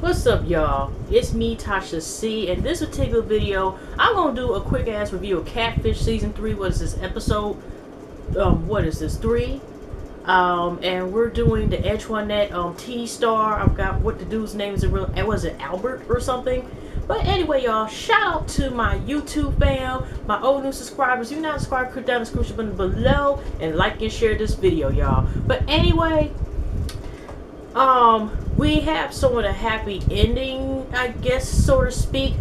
What's up, y'all? It's me, Tasha C. In this particular video, I'm gonna do a quick ass review of Catfish season 3. What is this episode? What is this, 3? And we're doing the Antoinette T-Star. I've got what the dude's name is. Was it Albert or something? But anyway, y'all, shout out to my YouTube fam, my old new subscribers. If you're not subscribed, click down the description button below and like and share this video, y'all. But anyway, we have somewhat a happy ending, I guess, so to speak.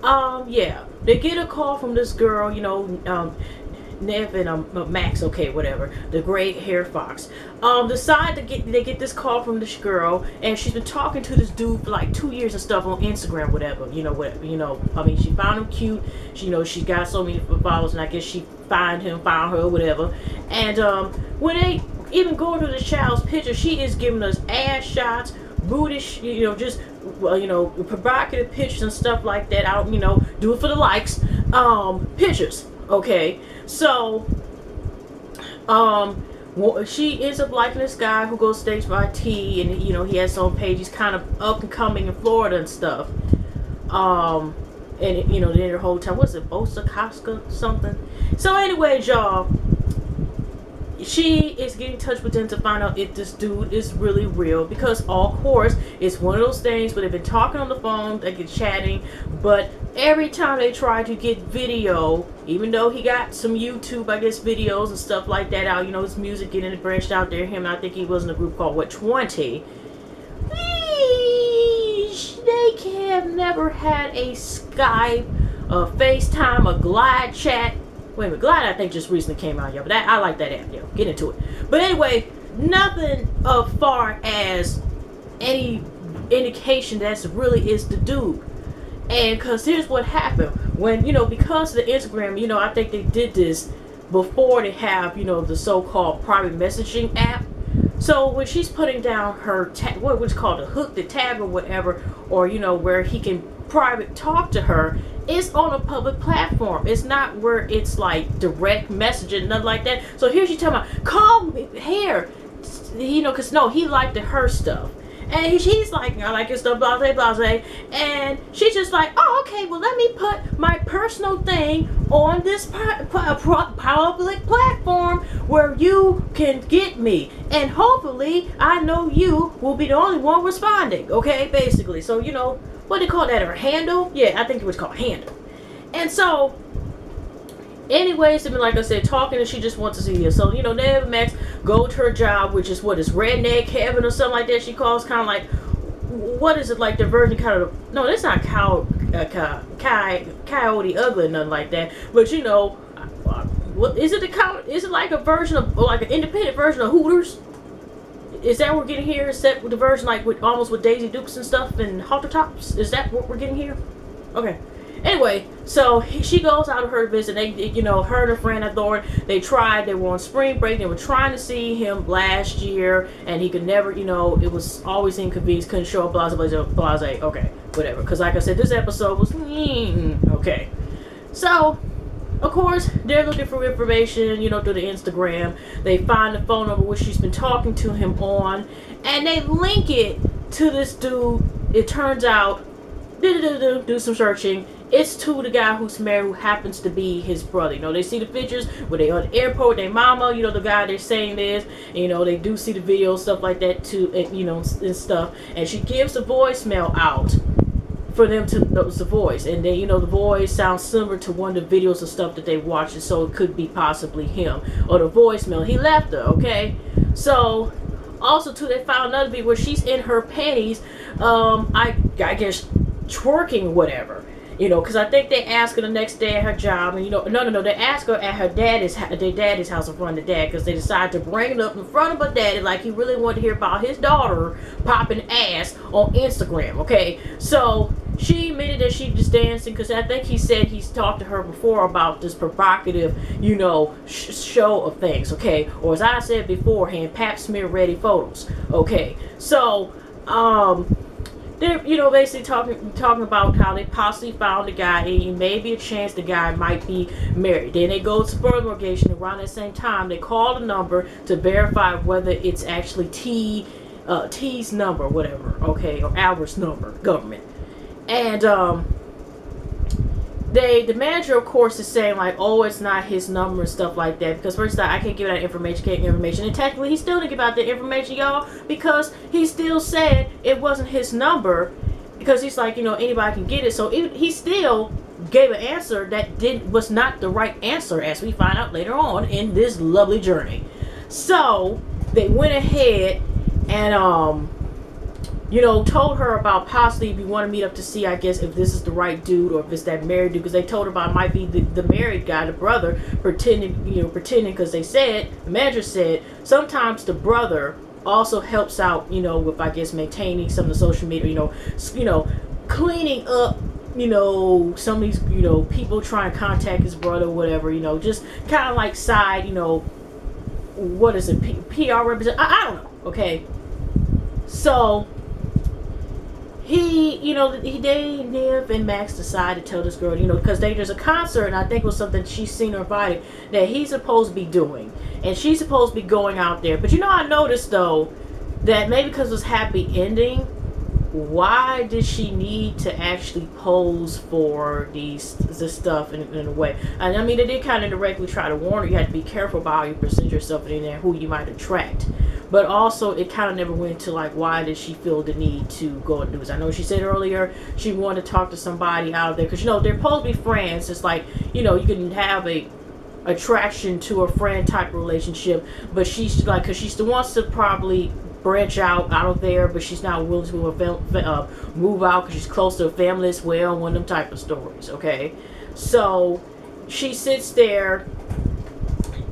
Yeah, they get a call from this girl, you know, Nev and Max, okay, whatever, the gray hair fox, they get this call from this girl, and she's been talking to this dude for like 2 years and stuff on Instagram, whatever, I mean, she found him cute, she got so many followers, and I guess she found her, whatever, and when they even going through the child's picture, she is giving us ass shots, booty, just, provocative pictures and stuff like that. I don't, do it for the likes, pictures, okay? So, she ends up liking this guy who goes stage by T, and he has his own page. He's kind of up and coming in Florida and stuff. And then the whole time, what's it, Bosa Casca something? So anyway, y'all, she is getting in touch with them to find out if this dude is really real, because of course it's one of those things where they've been talking on the phone, they get chatting, but every time they try to get video, even though he got some YouTube, I guess, videos and stuff like that out, his music getting branched out there, I think he was in a group called what, 20. They have never had a Skype, a FaceTime, a Glide chat. Wait a minute, Glide I think just recently came out, y'all, but I like that app, yo. Get into it. But anyway, nothing as far as any indication that really is the dude. And because here's what happened. When, because of the Instagram, I think they did this before they have, the so-called private messaging app. So when she's putting down her, what's called a hook, the tag or whatever, or, where he can private talk to her, it's on a public platform. It's not where it's like direct messaging, nothing like that. So here she's talking about, call me here, because no, he liked her stuff. And he's like, I like your stuff, blase, blase. And she's just like, oh, okay, well, let me put my personal thing on this public platform where you can get me. And hopefully, I know you will be the only one responding, okay, basically. So, what do they call that, her handle? Yeah, I think it was called handle. And so, anyways, I mean, like I said, talking, and she just wants to see you. So, Nev and Max go to her job, which is what is redneck heaven or something like that. She calls kind of like, what is it, like the version kind of, no, that's not Coyote Ugly or nothing like that. But what is it? Is it like a version of, like an independent version of Hooters? Is that what we're getting here? Is that the version like with almost with Daisy Dukes and stuff and Halter Tops? Is that what we're getting here? Okay. Anyway, so she goes out of her visit. They, her and her friend Antoinette, they were on spring break. They were trying to see him last year, and he could never, it was always inconvenient, couldn't show up, blase, blase, blase. Okay, whatever. Because like I said, this episode was, okay. So, of course, they're looking for information, through the Instagram. They find the phone number which she's been talking to him on, and they link it to this dude. It turns out, do some searching. It's to the guy who's married, who happens to be his brother. They see the pictures where they on the airport, their mama, the guy they're saying this. They do see the videos, stuff like that too, and and stuff. And she gives a voicemail out for them to notice the voice, and then the voice sounds similar to one of the videos and stuff that they watched, and so it could be possibly him or the voicemail he left her. Okay, so also too, they found another video where she's in her panties, I guess twerking, whatever. Because I think they asked her the next day at her job, and no, they asked her at her their daddy's house in front of the dad, because they decided to bring it up in front of her daddy, like he really wanted to hear about his daughter popping ass on Instagram. Okay, so she admitted that she was dancing, because I think he said he's talked to her before about this provocative, show of things. Okay, or as I said beforehand, pap smear ready photos. Okay, so they're, basically talking about how they possibly found the guy, and maybe a chance the guy might be married. Then they go to further location around the same time. They call the number to verify whether it's actually T T's number, whatever, okay, or Albert's number, government. And the manager, of course, is saying like, oh, it's not his number and stuff like that, because first I can't give out information, can't give information, and technically he still didn't give out the information, y'all, because he still said it wasn't his number, because he's like, you know, anybody can get it. So he still gave an answer that was not the right answer, as we find out later on in this lovely journey. So they went ahead and you know, told her about possibly if you want to meet up to see, I guess, if this is the right dude or if it's that married dude, because they told her about it might be the married guy, the brother, pretending because they said, the manager said, sometimes the brother also helps out, you know, with, I guess, maintaining some of the social media, you know, cleaning up, you know, some of these, you know, people trying to contact his brother or whatever, you know, just kind of like side, you know, what is it, PR represent, I don't know, okay. So Nev and Max decided to tell this girl, you know, because there's a concert, and I think it was something she's seen or invited, that he's supposed to be doing, and she's supposed to be going out there. But you know, I noticed though that maybe because it was happy ending, why did she need to actually pose for this stuff in a way? And I mean, they did kind of directly try to warn her, you had to be careful about how you present yourself in there, who you might attract. But also, it kind of never went to like, why did she feel the need to go and do this? I know she said earlier she wanted to talk to somebody out there, because you know they're supposed to be friends. It's like, you know, you can have a attraction to a friend type of relationship, but she's like, because she still wants to probably branch out of there, but she's not willing to move out because she's close to a family as well. One of them type of stories, okay? So she sits there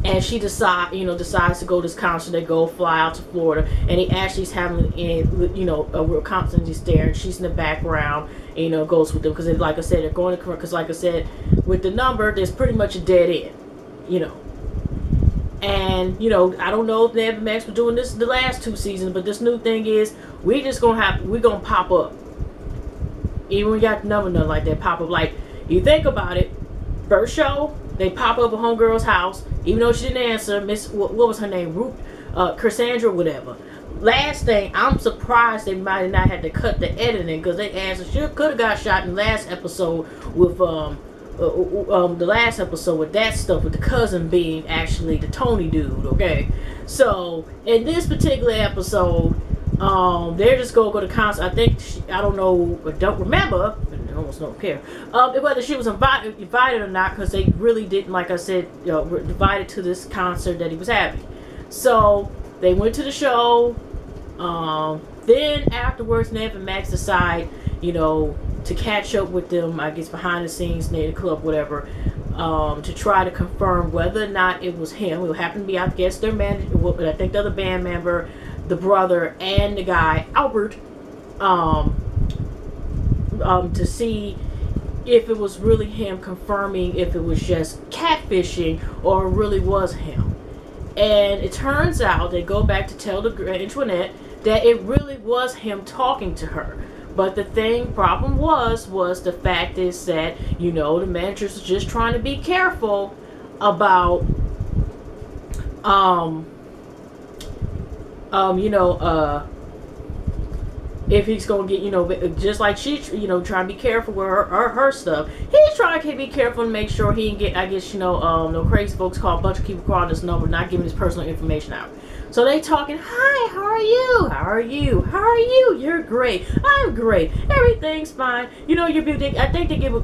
and she decides to go to this concert. They go fly out to Florida, and he actually is having, you know, a real concert. He's there, and she's in the background, and, you know, goes with them, because like I said, they're going to, because like I said, with the number, there's pretty much a dead end, you know. And, you know, I don't know if Nev and Max were doing this the last 2 seasons, but this new thing is, we're gonna pop up. Even when we got the number, nothing like that, pop up. Like, you think about it, first show, they pop up at homegirl's house, even though she didn't answer. What was her name? Cassandra, whatever. Last thing, I'm surprised they might have not had to cut the editing, because they asked, she could have got shot in the last episode with the last episode with that stuff, with the cousin being actually the Tony dude, okay? So in this particular episode, they're just gonna go to concert. I think I don't remember, I almost don't care whether she was invited or not, because they really didn't, like I said, were invited to this concert that he was having. So they went to the show. Then afterwards, Nev and Max decide, you know, to catch up with them, I guess behind the scenes, near the club, whatever, to try to confirm whether or not it was him. It happened to be, I guess, their manager, I think the other band member, the brother, and the guy, Albert, to see if it was really him, confirming if it was just catfishing or it really was him. And it turns out, they go back to tell the Antoinette that it really was him talking to her. But the problem was the fact is that, you know, the managers was just trying to be careful about, you know, if he's gonna get, you know, just like she, you know, trying to be careful with her stuff. He's trying to be careful to make sure he didn't get, I guess, you know, no crazy folks call a bunch of people calling this number, not giving his personal information out. So they talking, hi, how are you? How are you? How are you? You're great. I'm great. Everything's fine. You know, you're beautiful. I think they give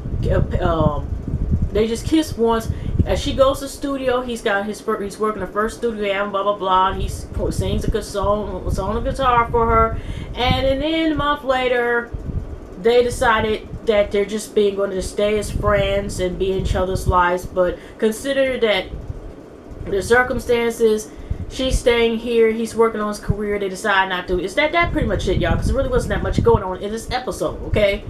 they just kiss once. As she goes to the studio, he's working the first studio album, blah, blah, blah. And he sings a good song on the guitar for her. And then a month later, they decided that they're just going to stay as friends and be in each other's lives. But consider that the circumstances, she's staying here, he's working on his career, they decide not to. Is that pretty much it, y'all? Because there really wasn't that much going on in this episode, okay?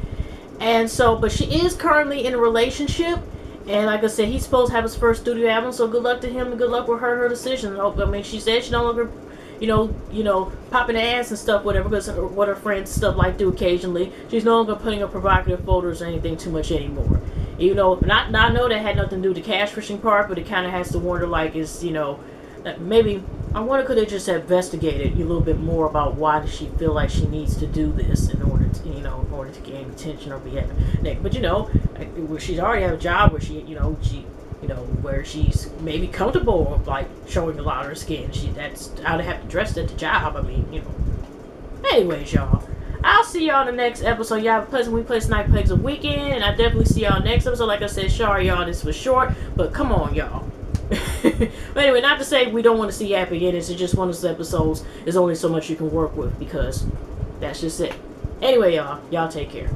And so, but she is currently in a relationship. And like I said, he's supposed to have his first studio album, so good luck to him and good luck with her decision. I mean, she said she no longer, you know, popping ass and stuff, whatever, because what her friends and stuff like do occasionally. She's no longer putting up provocative photos or anything too much anymore. You know, I know that had nothing to do with the cash fishing part, but it kind of has to wonder, like, is, you know, maybe I wonder could they just have investigated a little bit more about why does she feel like she needs to do this in order to, in order to gain attention or be having. But where she's already have a job where where she's maybe comfortable like showing a lot of her skin. That's how they have to dress at the job. I mean, Anyways, y'all. I'll see y'all in the next episode. Y'all have a pleasant week, pleasant night, pleasant weekend, and I definitely see y'all next episode. Like I said, sorry y'all, this was short, but come on, y'all. But anyway, not to say we don't want to see Yap again. It's just one of those episodes. There's only so much you can work with because that's just it. Anyway, y'all take care.